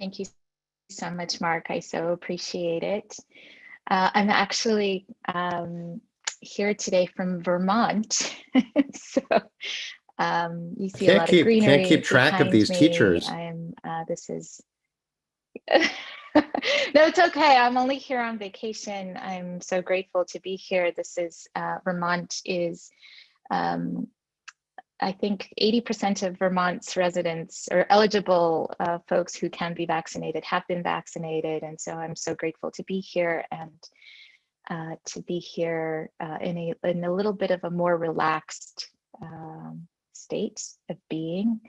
Thank you so much, Mark. I so appreciate it. I'm actually here today from Vermont. So you see a lot of Can't keep greenery track of behind these me. teachers. This is, no, it's okay. I'm only here on vacation. I'm so grateful to be here. This is, Vermont is, I think 80% of Vermont's residents or eligible folks who can be vaccinated have been vaccinated. And so I'm so grateful to be here and to be here in a little bit of a more relaxed state of being.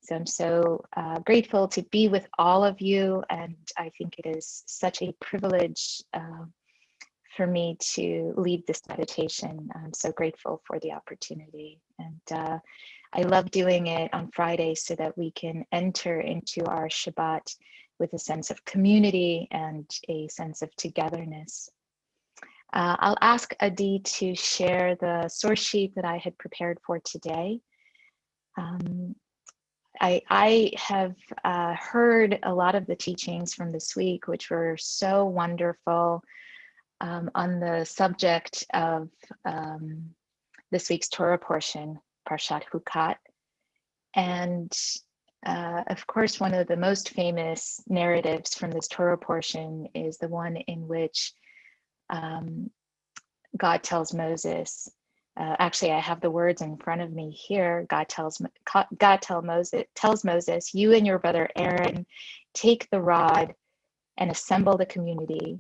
So I'm so grateful to be with all of you. And I think it is such a privilege for me to lead this meditation. I'm so grateful for the opportunity. And I love doing it on Friday so that we can enter into our Shabbat with a sense of community and a sense of togetherness. I'll ask Adi to share the source sheet that I had prepared for today. I have heard a lot of the teachings from this week, which were so wonderful on the subject of this week's Torah portion, Parshat Hukat. And of course, one of the most famous narratives from this Torah portion is the one in which God tells Moses, actually, I have the words in front of me here. God tells Moses, you and your brother Aaron take the rod and assemble the community,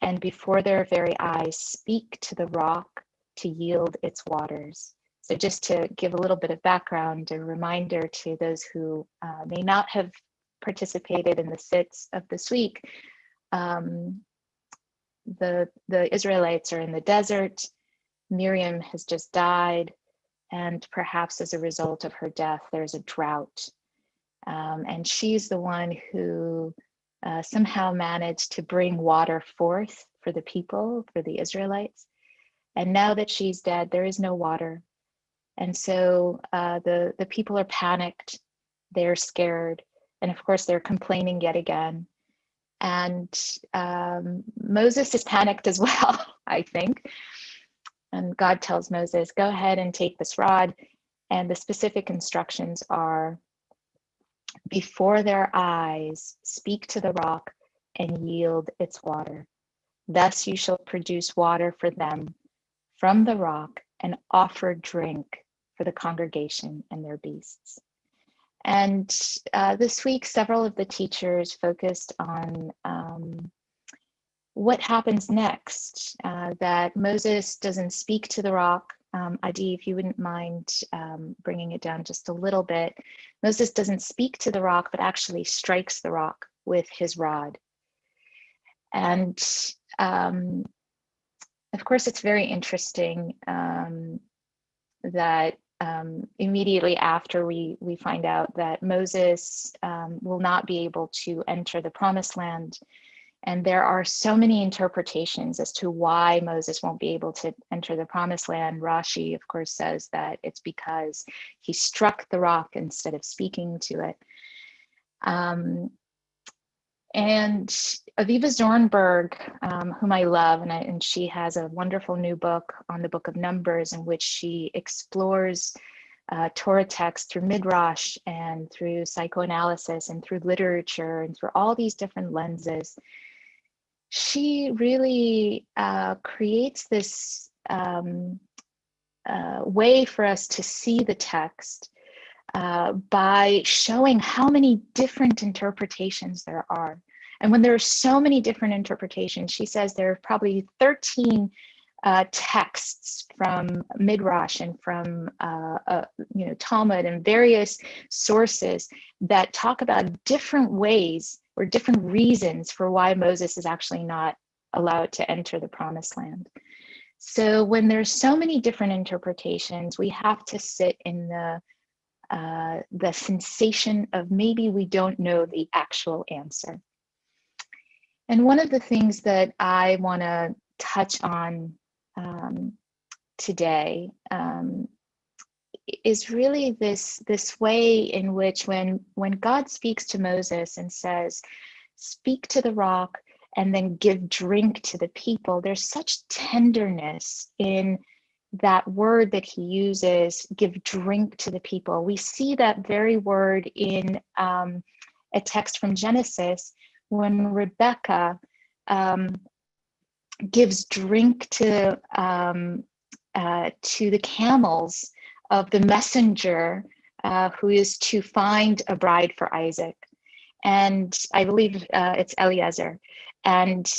and before their very eyes, speak to the rock to yield its waters. So just to give a little bit of background, a reminder to those who may not have participated in the sits of this week, the Israelites are in the desert. Miriam has just died, and perhaps as a result of her death, there's a drought. And she's the one who somehow managed to bring water forth for the people, for the Israelites. And now that she's dead, there is no water. And so the people are panicked, they're scared, and of course they're complaining yet again. And Moses is panicked as well, I think. And God tells Moses, go ahead and take this rod. And the specific instructions are, before their eyes, speak to the rock and yield its water. Thus you shall produce water for them from the rock and offer drink for the congregation and their beasts. And this week, several of the teachers focused on what happens next, that Moses doesn't speak to the rock. Adi, if you wouldn't mind bringing it down just a little bit. Moses doesn't speak to the rock, but actually strikes the rock with his rod. And of course, it's very interesting that immediately after we find out that Moses will not be able to enter the promised land. And there are so many interpretations as to why Moses won't be able to enter the promised land. Rashi, of course, says that it's because he struck the rock instead of speaking to it. And Aviva Zornberg, whom I love, and she has a wonderful new book on the Book of Numbers in which she explores Torah text through Midrash and through psychoanalysis and through literature and through all these different lenses. She really creates this way for us to see the text by showing how many different interpretations there are. And when there are so many different interpretations, she says there are probably 13 texts from Midrash and from Talmud and various sources that talk about different ways or different reasons for why Moses is actually not allowed to enter the promised land. So when there's so many different interpretations, we have to sit in the sensation of maybe we don't know the actual answer. And one of the things that I want to touch on today is really this way in which when God speaks to Moses and says, speak to the rock and then give drink to the people, there's such tenderness in that word that he uses, give drink to the people. We see that very word in a text from Genesis when Rebecca gives drink to the camels of the messenger who is to find a bride for Isaac. And I believe it's Eliezer. And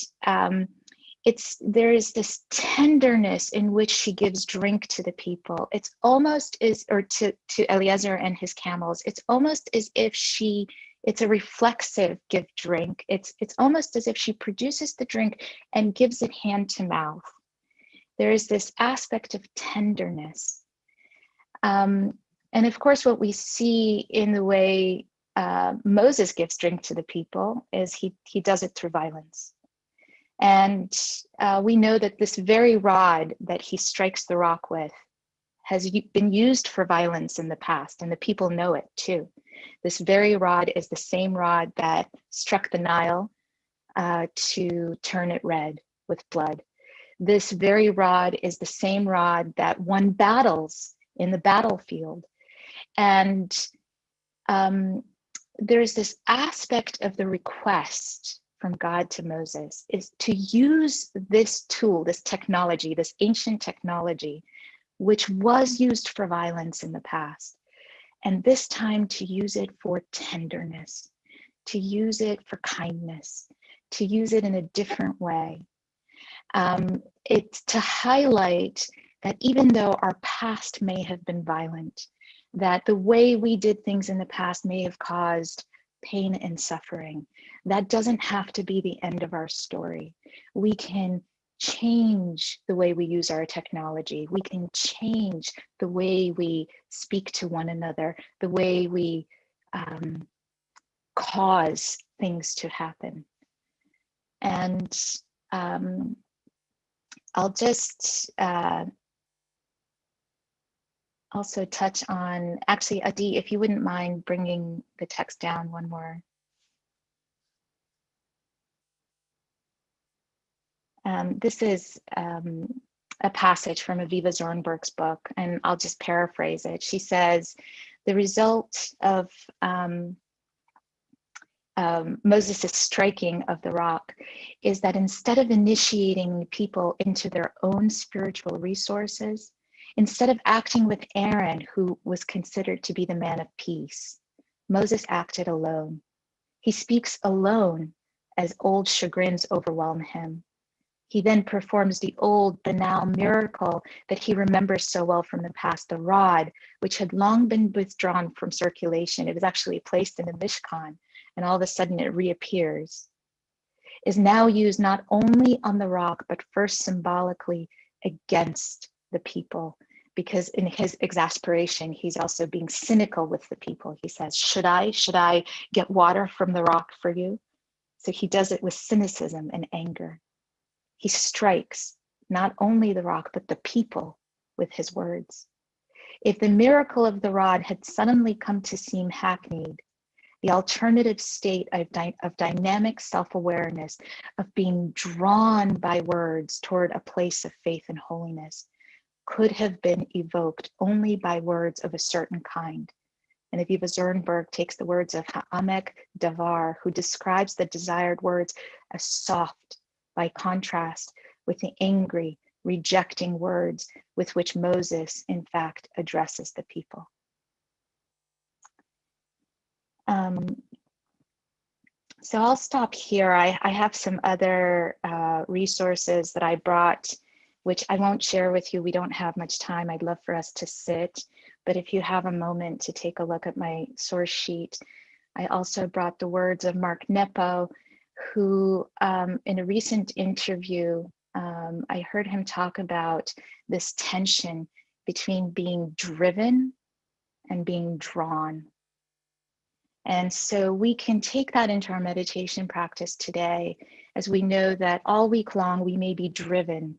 there is this tenderness in which she gives drink to the people. It's almost to Eliezer and his camels. It's almost as if it's a reflexive give drink. It's almost as if she produces the drink and gives it hand to mouth. There is this aspect of tenderness. And of course, what we see in the way Moses gives drink to the people is he does it through violence. And we know that this very rod that he strikes the rock with has been used for violence in the past, and the people know it too. This very rod is the same rod that struck the Nile to turn it red with blood. This very rod is the same rod that won battles in the battlefield. And there's this aspect of the request from God to Moses is to use this tool, this technology, this ancient technology, which was used for violence in the past, and this time to use it for tenderness, to use it for kindness, to use it in a different way. It's to highlight that even though our past may have been violent, that the way we did things in the past may have caused pain and suffering, that doesn't have to be the end of our story. We can change the way we use our technology. We can change the way we speak to one another, the way we cause things to happen. And I'll just also touch on, actually, Adi, if you wouldn't mind bringing the text down one more. This is a passage from Aviva Zornberg's book, and I'll just paraphrase it. She says, the result of Moses' striking of the rock is that instead of initiating people into their own spiritual resources, instead of acting with Aaron, who was considered to be the man of peace, Moses acted alone. He speaks alone as old chagrins overwhelm him. He then performs the old banal miracle that he remembers so well from the past, the rod, which had long been withdrawn from circulation. It was actually placed in the Mishkan, and all of a sudden it reappears, is now used not only on the rock, but first symbolically against the people, because in his exasperation, he's also being cynical with the people. He says, should I get water from the rock for you? So he does it with cynicism and anger. He strikes not only the rock, but the people with his words. If the miracle of the rod had suddenly come to seem hackneyed, the alternative state of dynamic self-awareness, of being drawn by words toward a place of faith and holiness, could have been evoked only by words of a certain kind. And Aviva Zornberg takes the words of Ha'amek Davar, who describes the desired words as soft, by contrast with the angry, rejecting words with which Moses, in fact, addresses the people. So I'll stop here. I have some other resources that I brought, which I won't share with you. We don't have much time. I'd love for us to sit, but if you have a moment to take a look at my source sheet. I also brought the words of Mark Nepo, who in a recent interview, I heard him talk about this tension between being driven and being drawn. And so we can take that into our meditation practice today, as we know that all week long we may be driven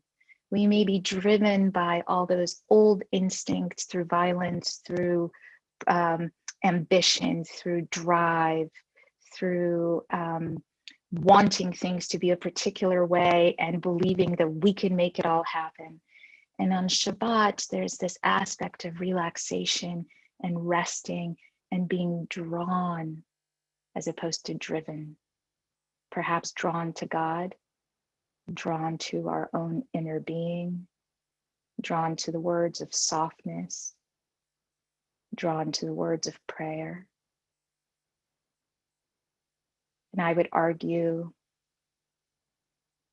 We may be driven by all those old instincts through violence, through ambition, through drive, through wanting things to be a particular way and believing that we can make it all happen. And on Shabbat, there's this aspect of relaxation and resting and being drawn as opposed to driven, perhaps drawn to God, drawn to our own inner being, drawn to the words of softness, drawn to the words of prayer. And I would argue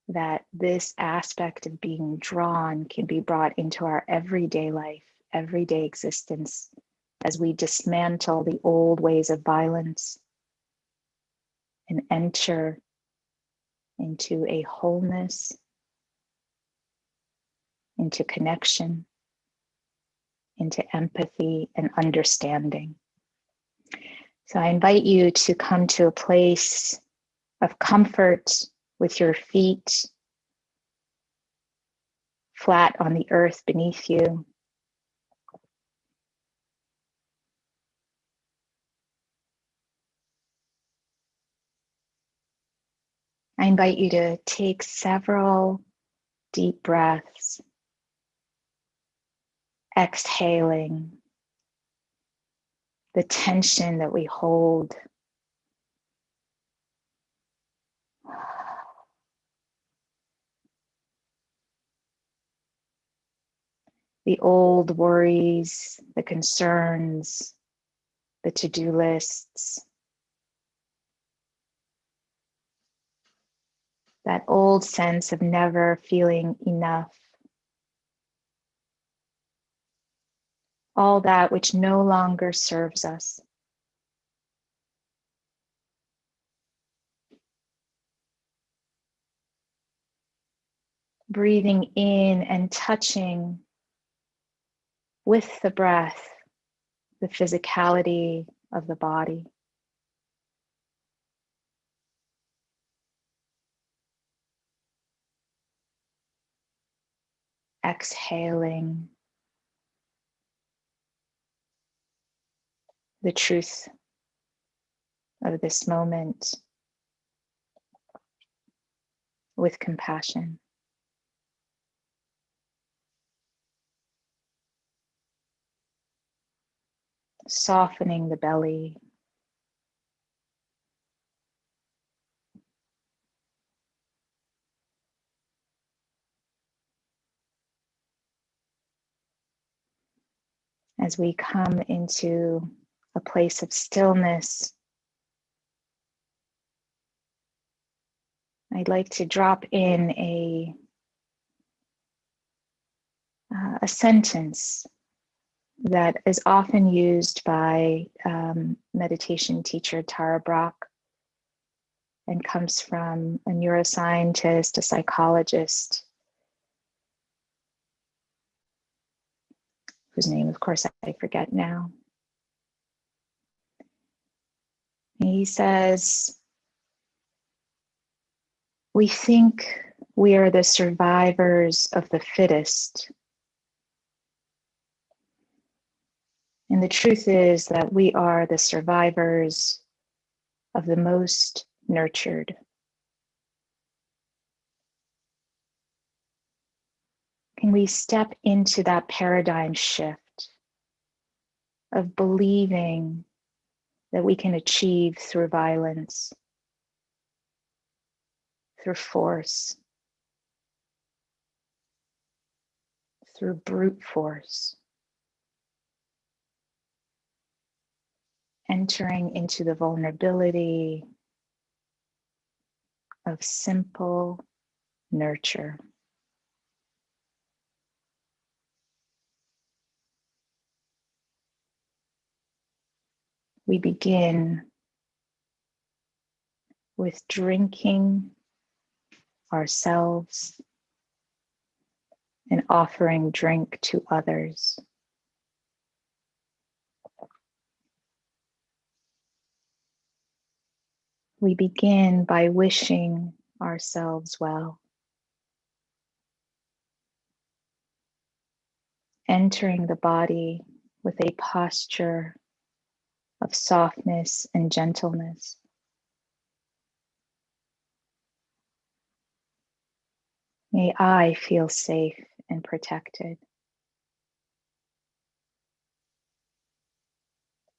that this aspect of being drawn can be brought into our everyday life, everyday existence, as we dismantle the old ways of violence and enter into a wholeness, into connection, into empathy and understanding. So I invite you to come to a place of comfort with your feet flat on the earth beneath you. I invite you to take several deep breaths, exhaling the tension that we hold. The old worries, the concerns, the to-do lists, that old sense of never feeling enough. All that which no longer serves us. Breathing in and touching with the breath, the physicality of the body. Exhaling the truth of this moment with compassion. Softening the belly. As we come into a place of stillness, I'd like to drop in a sentence that is often used by meditation teacher Tara Brach and comes from a neuroscientist, a psychologist, whose name, of course, I forget now. He says, we think we are the survivors of the fittest. And the truth is that we are the survivors of the most nurtured. Can we step into that paradigm shift of believing that we can achieve through violence, through force, through brute force, entering into the vulnerability of simple nurture. We begin with drinking ourselves and offering drink to others. We begin by wishing ourselves well. entering the body with a posture of softness and gentleness. May I feel safe and protected.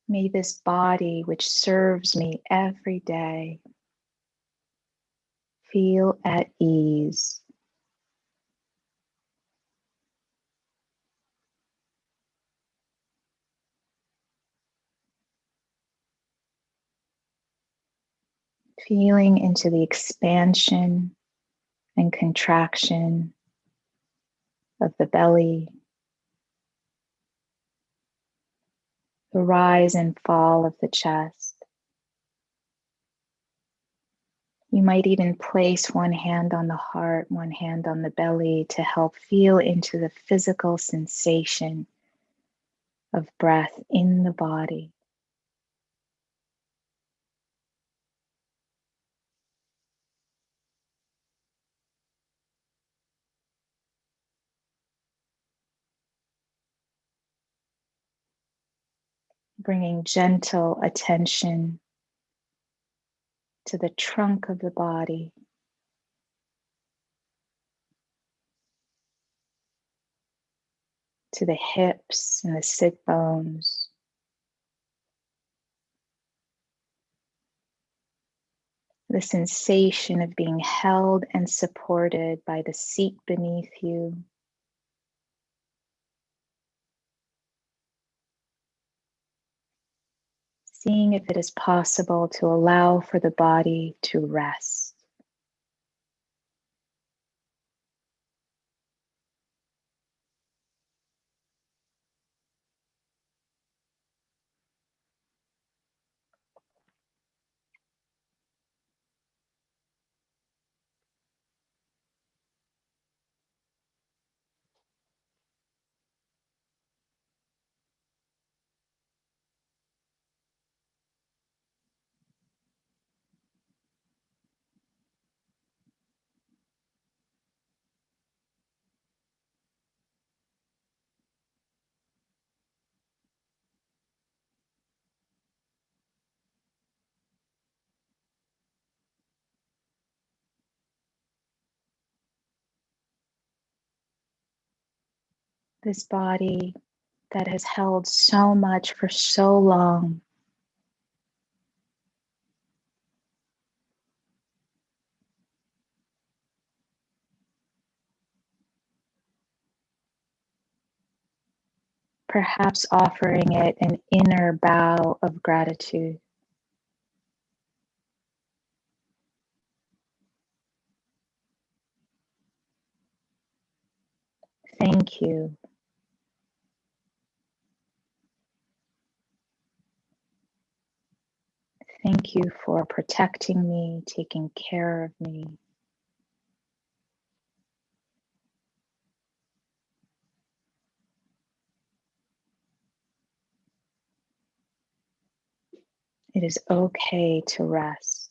May this body, which serves me every day, feel at ease. Feeling into the expansion and contraction of the belly, the rise and fall of the chest. You might even place one hand on the heart, one hand on the belly to help feel into the physical sensation of breath in the body. Bringing gentle attention to the trunk of the body, to the hips and the sit bones, the sensation of being held and supported by the seat beneath you. Seeing if it is possible to allow for the body to rest. This body that has held so much for so long. Perhaps offering it an inner bow of gratitude. Thank you. Thank you for protecting me, taking care of me. It is okay to rest.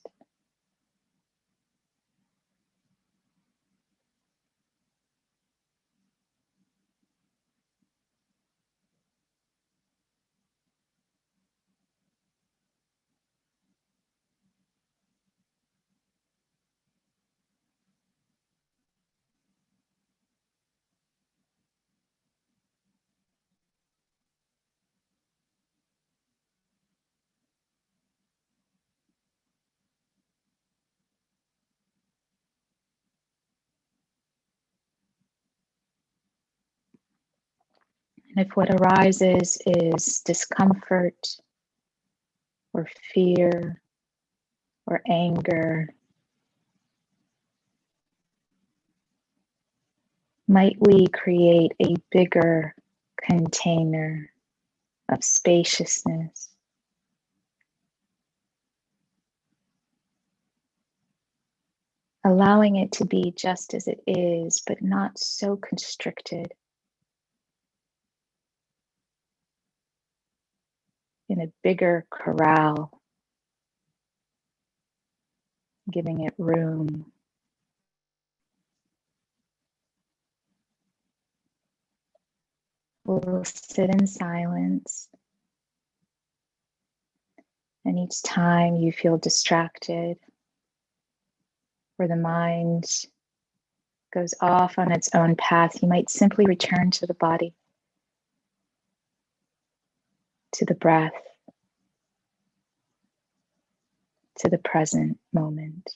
And if what arises is discomfort or fear or anger, might we create a bigger container of spaciousness, allowing it to be just as it is, but not so constricted, in a bigger corral, giving it room. we'll sit in silence. And each time you feel distracted or the mind goes off on its own path, you might simply return to the body, to the breath, to the present moment.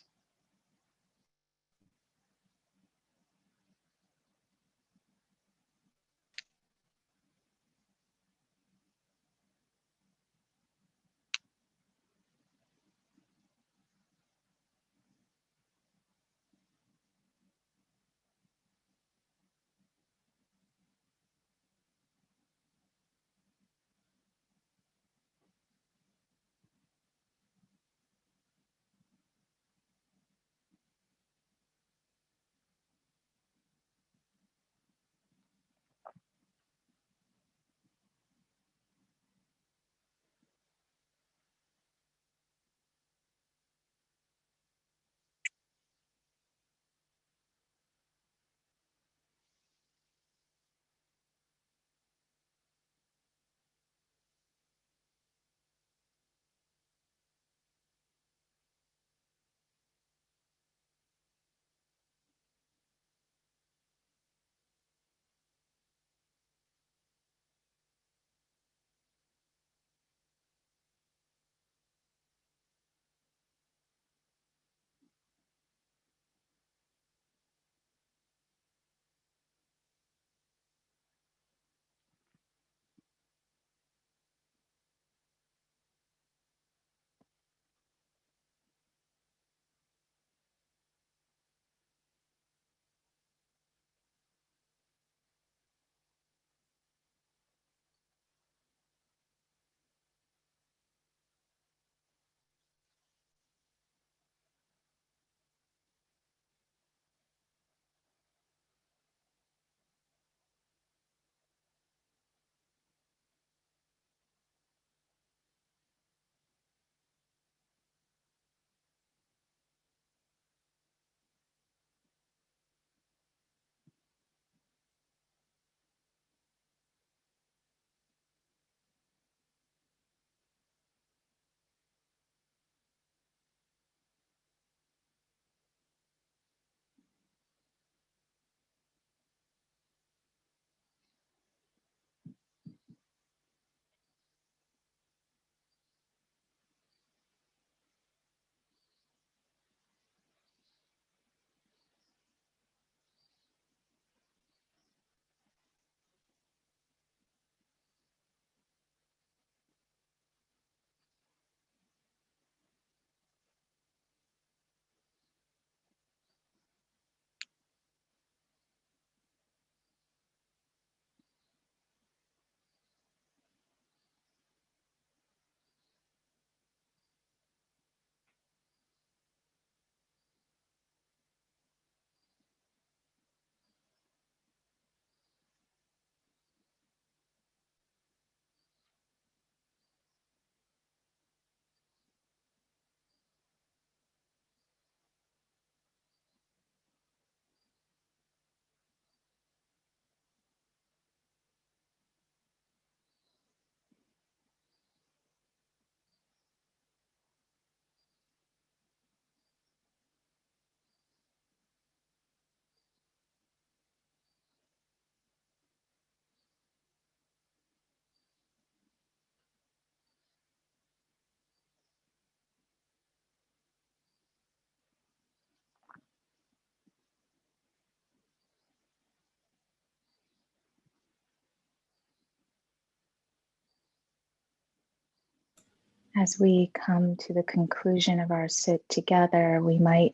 As we come to the conclusion of our sit together, we might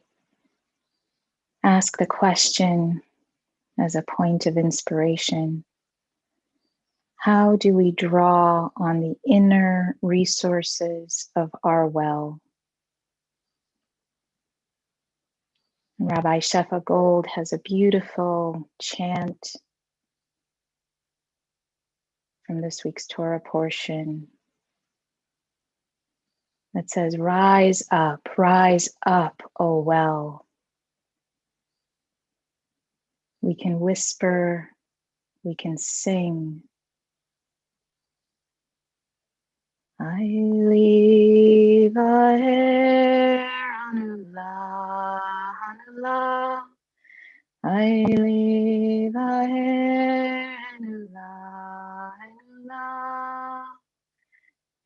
ask the question as a point of inspiration: how do we draw on the inner resources of our well? Rabbi Shefa Gold has a beautiful chant from this week's Torah portion that says, rise up, O well. We can whisper, we can sing, I leave a hair anula, anula. I leave a hair anula, anula.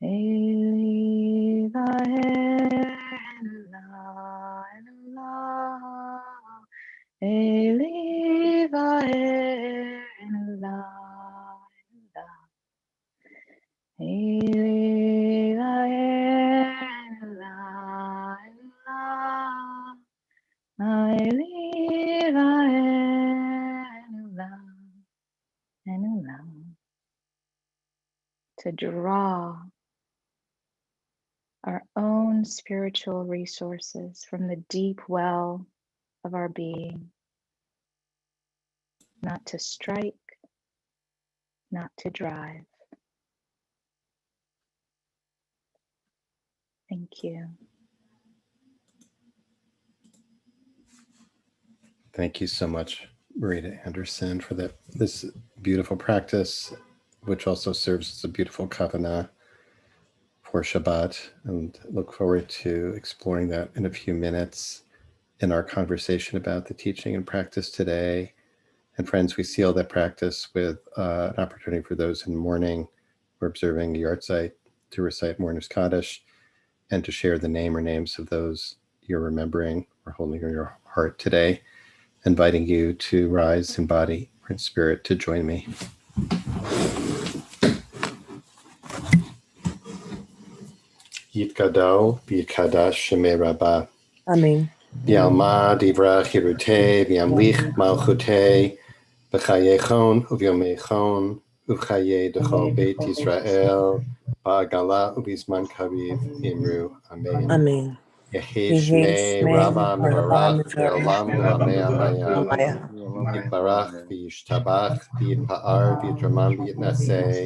I leave a hair anula, anula. I leave a hair anula, anula. To draw our own spiritual resources from the deep well of our being, not to strike, not to drive. Thank you. Thank you so much, Marita Anderson, for this beautiful practice, which also serves as a beautiful kavanah for Shabbat. And look forward to exploring that in a few minutes in our conversation about the teaching and practice today. And friends, we seal that practice with an opportunity for those in mourning who are observing the yahrzeit to recite Mourner's Kaddish and to share the name or names of those you're remembering or holding in your heart today, inviting you to rise in body or in spirit to join me. Yitkadal v'yitkadash shemei Rabbah. Amen. V'yalma divra chirutei v'yamlich malchutei v'chayechon uvyomechon uchaye dechol beit Yisrael ba'agala ubizman kariv imru amen. Amen. Yehi Yehi shmei Shmei Rabba Rabba mivarach le'olam v'lamei amayam. Maya. Yitbarach v'yishtabach v'yitpa'ar v'yitramam v'yitnaseh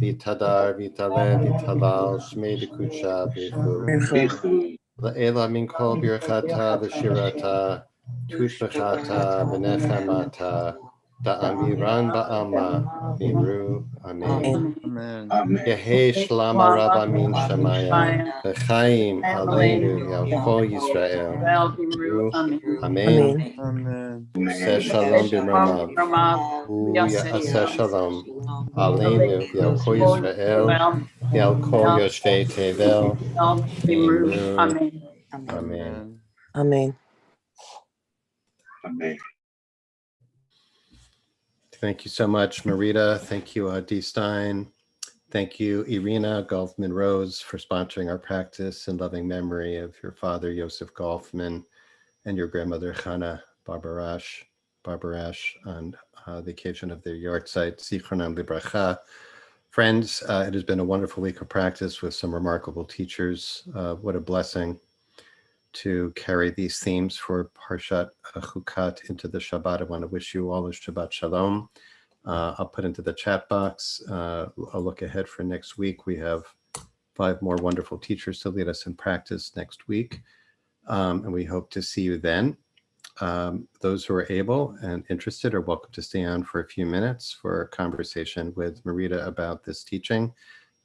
v'yitadar v'yitaleh v'yitalal shmei dekucha b'chu. La'ela min kol birchata v'shirata tushbechata v'nechamata da'amiran ba'alma v'imru amen. Yehi shlama Rabba min shamaya v'chaim aleinu v'al kol Yisrael v'imru amen. Amen. Useh shalom b'mromav u'yaseh shalom aleinu v'al kol Yisrael v'al kol yoshvei tevel v'imru amen. Amen. Thank you so much, Marita. Thank you, D. Stein. Thank you, Irina Golfman Rose, for sponsoring our practice in loving memory of your father, Yosef Golfman, and your grandmother, Chana Barbarash, on the occasion of their yahrzeit, Zichronam Libracha. Friends, it has been a wonderful week of practice with some remarkable teachers. What a blessing to carry these themes for Parshat Chukat into the Shabbat. I want to wish you all a Shabbat Shalom. I'll put into the chat box a look ahead for next week. We have 5 more wonderful teachers to lead us in practice next week, and we hope to see you then. Those who are able and interested are welcome to stay on for a few minutes for a conversation with Marita about this teaching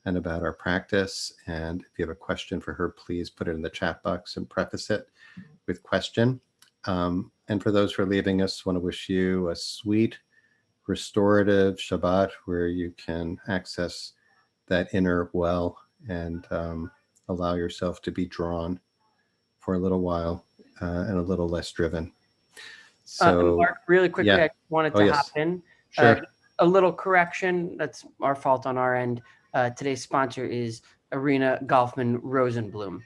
and about our practice. And if you have a question for her, please put it in the chat box and preface it with question. And for those who are leaving us, I want to wish you a sweet, restorative Shabbat where you can access that inner well and allow yourself to be drawn for a little while and a little less driven. So, Mark, really quickly, yeah. I wanted to hop in. Sure. A little correction. That's our fault on our end. Today's sponsor is Irina Golfman Rosenblum,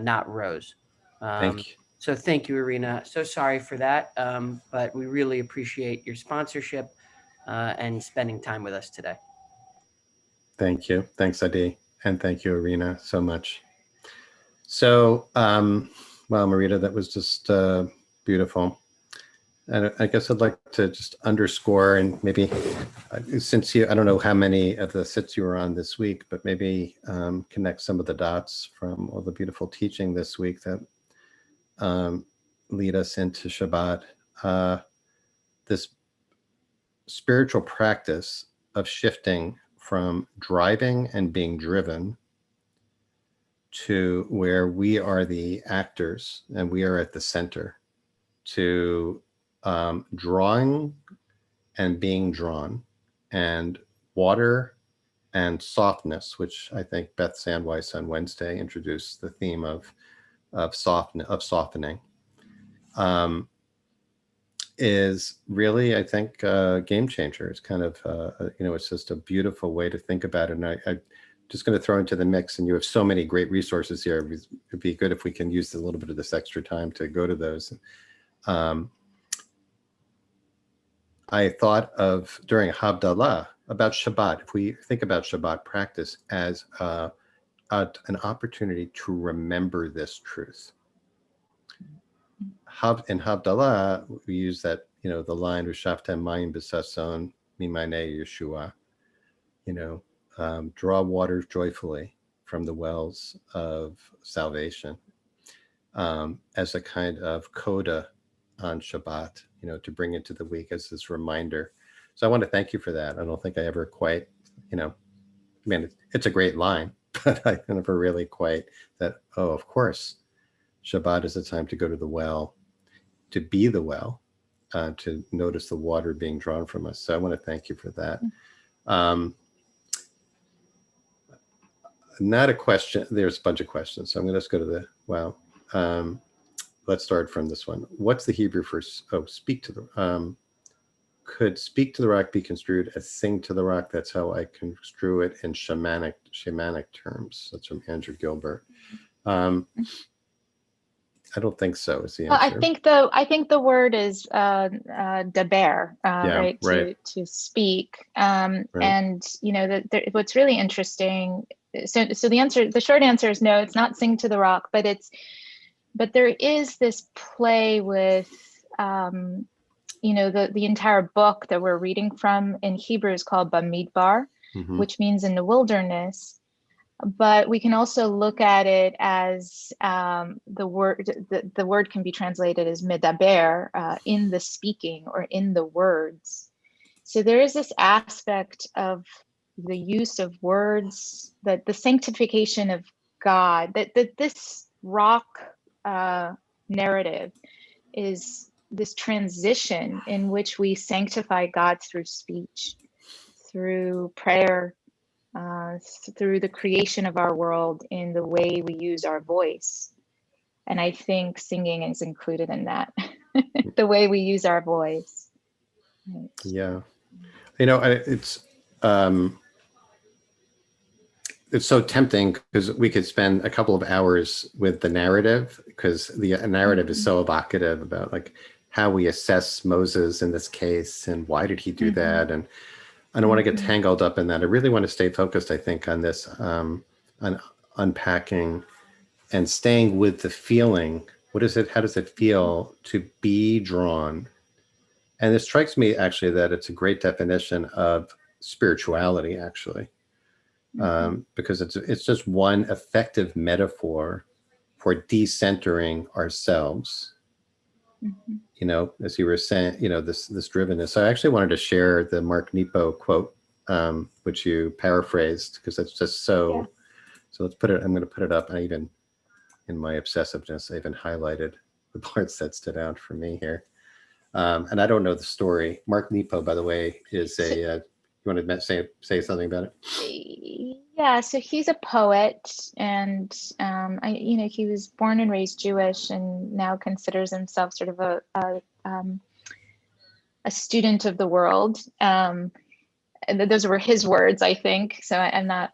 not Rose. Thank you. So thank you, Irina. So sorry for that, but we really appreciate your sponsorship and spending time with us today. Thank you. Thanks, Adi. And thank you, Irina, so much. So, well, Marita, that was just beautiful. And I guess I'd like to just underscore and maybe since I don't know how many of the sits you were on this week, but maybe connect some of the dots from all the beautiful teaching this week that lead us into Shabbat. This spiritual practice of shifting from driving and being driven to where we are the actors and we are at the center, to drawing and being drawn, and water and softness, which I think Beth Sandweiss on Wednesday introduced the theme of softening, is really, I think, a game changer. It's kind of it's just a beautiful way to think about it. And I just going to throw into the mix, and you have so many great resources here. It'd be good if we can use a little bit of this extra time to go to those. I thought of during Havdalah about Shabbat. If we think about Shabbat practice as an opportunity to remember this truth. In Havdalah, we use that, the line, Ushaftem mayim b'sason mimayne Yeshua, draw waters joyfully from the wells of salvation, as a kind of coda on Shabbat, to bring into the week as this reminder. So I want to thank you for that. I don't think I ever quite, it's a great line, but I never really quite that, oh, of course, Shabbat is a time to go to the well, to be the well, to notice the water being drawn from us. So I want to thank you for that. Not a question. There's a bunch of questions. So I'm going to just go to the well. Let's start from this one. What's the Hebrew for speak to the could speak to the rock be construed as sing to the rock? That's how I construe it in shamanic terms. That's from Andrew Gilbert. I don't think so. Is the answer? I think the word is daber, right? To speak. Right. And what's really interesting. So the short answer is no. It's not sing to the rock, but there is this play with the entire book that we're reading from in Hebrew is called Bamidbar, which means in the wilderness. But we can also look at it as the word can be translated as medaber, in the speaking or in the words. So there is this aspect of the use of words, that the sanctification of God, that this rock narrative is this transition in which we sanctify God through speech, through prayer, through the creation of our world, in the way we use our voice. And I think singing is included in that, the way we use our voice. Right. Yeah. It's so tempting because we could spend a couple of hours with the narrative, because the narrative is so evocative about like how we assess Moses in this case and why did he do that. And I don't want to get tangled up in that. I really want to stay focused, I think, on this, on unpacking and staying with the feeling. What is it? How does it feel to be drawn? And it strikes me actually that it's a great definition of spirituality, actually. Because it's just one effective metaphor for decentering ourselves. As you were saying, this drivenness. So I actually wanted to share the Mark Nepo quote, which you paraphrased, because it's just so. Yeah. So let's put it. I'm going to put it up. I even, in my obsessiveness, I even highlighted the parts that stood out for me here. And I don't know the story. Mark Nepo, by the way, is a. You want to say something about it? Yeah, so he's a poet, and he was born and raised Jewish, and now considers himself sort of a student of the world. And those were his words, I think. So I'm not,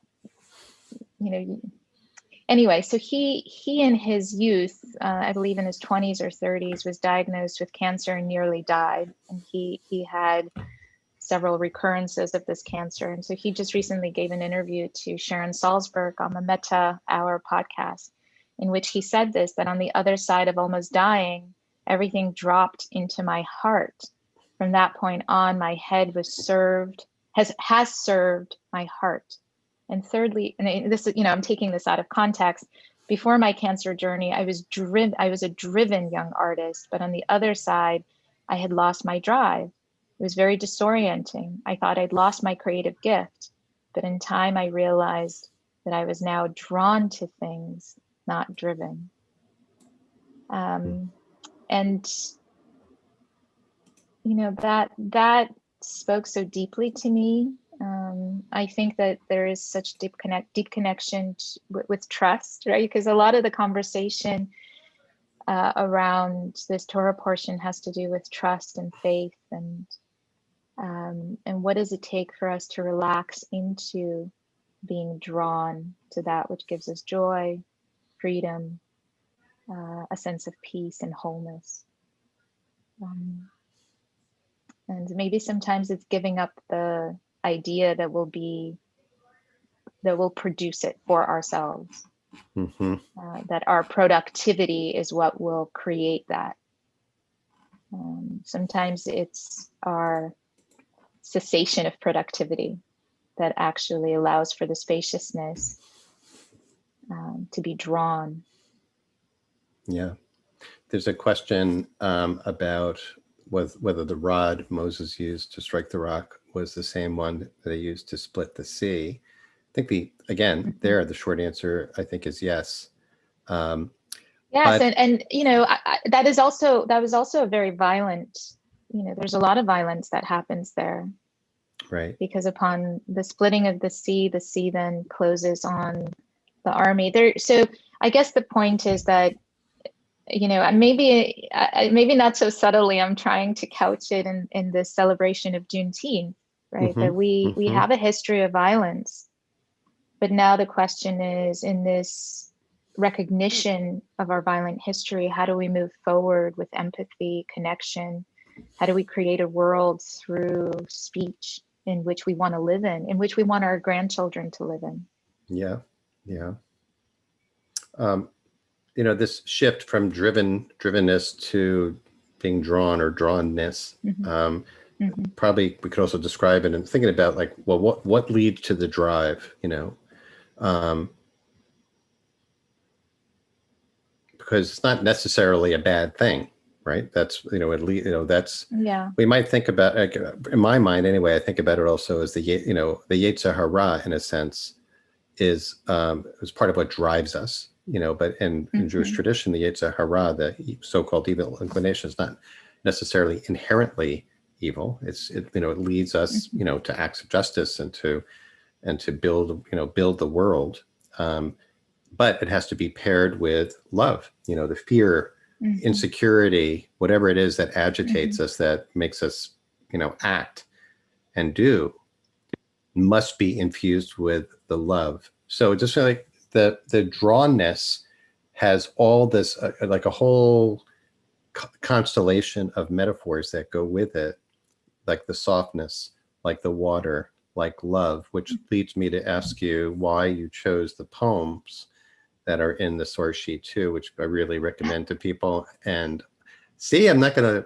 Anyway, so he in his youth, I believe in his 20s or 30s, was diagnosed with cancer and nearly died, and he had several recurrences of this cancer. And so he just recently gave an interview to Sharon Salzberg on the Metta Hour podcast, in which he said this, that on the other side of almost dying, everything dropped into my heart. From that point on, my head was has served my heart. And thirdly, and this is, I'm taking this out of context. Before my cancer journey, I was a driven young artist, but on the other side, I had lost my drive. It was very disorienting. I thought I'd lost my creative gift, but in time I realized that I was now drawn to things, not driven. And you know, that spoke so deeply to me. I think that there is such deep connection with trust, right? Because a lot of the conversation around this Torah portion has to do with trust and faith, and what does it take for us to relax into being drawn to that which gives us joy, freedom, a sense of peace and wholeness. And maybe sometimes it's giving up the idea that we'll produce it for ourselves. That our productivity is what will create that. Sometimes it's our cessation of productivity that actually allows for the spaciousness to be drawn. Yeah. There's a question about whether the rod Moses used to strike the rock was the same one that he used to split the sea. I think the short answer, I think, is yes. Yes, but, and you know, that was also a very violent, you know, there's a lot of violence that happens there. Right. Because upon the splitting of the sea then closes on the army there. So I guess the point is that, you know, maybe not so subtly, I'm trying to couch it in this celebration of Juneteenth, right? That we have a history of violence, but now the question is, in this recognition of our violent history, how do we move forward with empathy, connection? How do we create a world through speech in which we want to live in which we want our grandchildren to live in? Yeah. You know, this shift from drivenness to being drawn or drawnness, probably we could also describe it and thinking about like, well, what leads to the drive, you know? Because it's not necessarily a bad thing, right? That's, you know, at least, you know, that's, we might think about, like, in my mind anyway, I think about it also as the Yetzer Hara, in a sense, is part of what drives us, you know, but in Jewish tradition, the Yetzer Hara, the so-called evil inclination, is not necessarily inherently evil. It leads us, you know, to acts of justice and to build the world. But it has to be paired with love, you know, the fear, insecurity, whatever it is that agitates us, that makes us, you know, act and do, must be infused with the love. So just like the drawnness has all this, like a whole constellation of metaphors that go with it, like the softness, like the water, like love, which leads me to ask you why you chose the poems that are in the source sheet too, which I really recommend to people. And see, I'm not gonna.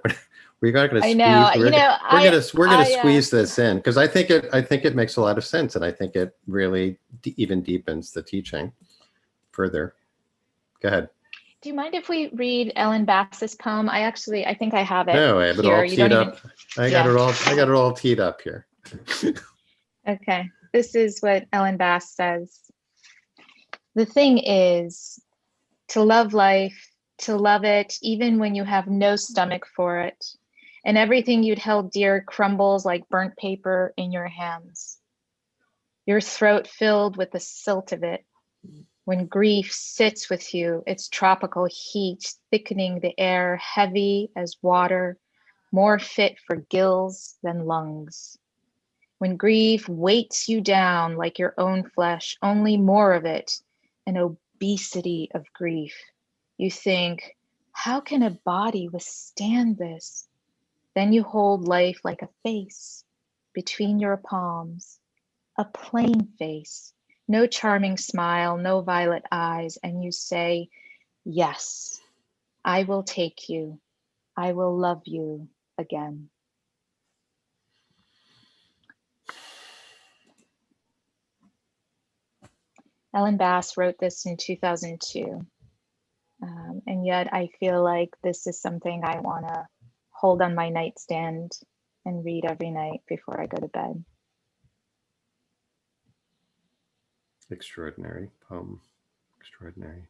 We're not going to squeeze. We're going to squeeze this in, because I think it makes a lot of sense, and I think it really even deepens the teaching further. Go ahead. Do you mind if we read Ellen Bass's poem? I think I have it. No, I have it all teed up. I got it all teed up here. Okay, this is what Ellen Bass says. The thing is to love life, to love it, even when you have no stomach for it, and everything you'd held dear crumbles like burnt paper in your hands. Your throat filled with the silt of it. When grief sits with you, its tropical heat thickening the air, heavy as water, more fit for gills than lungs. When grief weights you down like your own flesh, only more of it, an obesity of grief. You think, how can a body withstand this? Then you hold life like a face between your palms, a plain face, no charming smile, no violet eyes, and you say, yes, I will take you. I will love you again. Ellen Bass wrote this in 2002. And yet I feel like this is something I want to hold on my nightstand and read every night before I go to bed. Extraordinary poem. Extraordinary.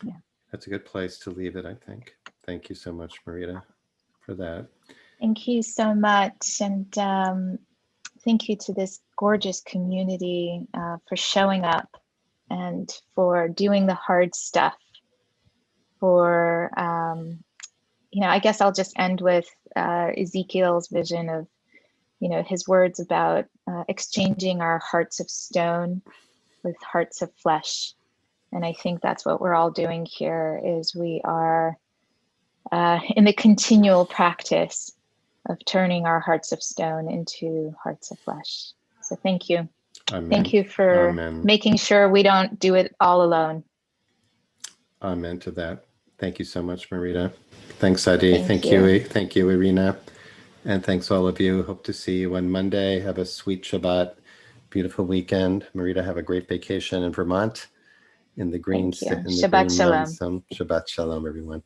Yeah. That's a good place to leave it, I think. Thank you so much, Marita, for that. Thank you so much. And thank you to this gorgeous community for showing up and for doing the hard stuff. For, I guess I'll just end with Ezekiel's vision of, his words about exchanging our hearts of stone with hearts of flesh. And I think that's what we're all doing here is we are in the continual practice of turning our hearts of stone into hearts of flesh. So thank you. Amen. Thank you for Amen. making sure we don't do it all alone. Amen to that. Thank you so much, Marita. Thanks, Adi. Thank you. Thank you, Irina. And thanks all of you. Hope to see you on Monday. Have a sweet Shabbat. Beautiful weekend. Marita, have a great vacation in Vermont in the green Thank you. in the Shabbat green shalom. mountains. Shabbat shalom, everyone.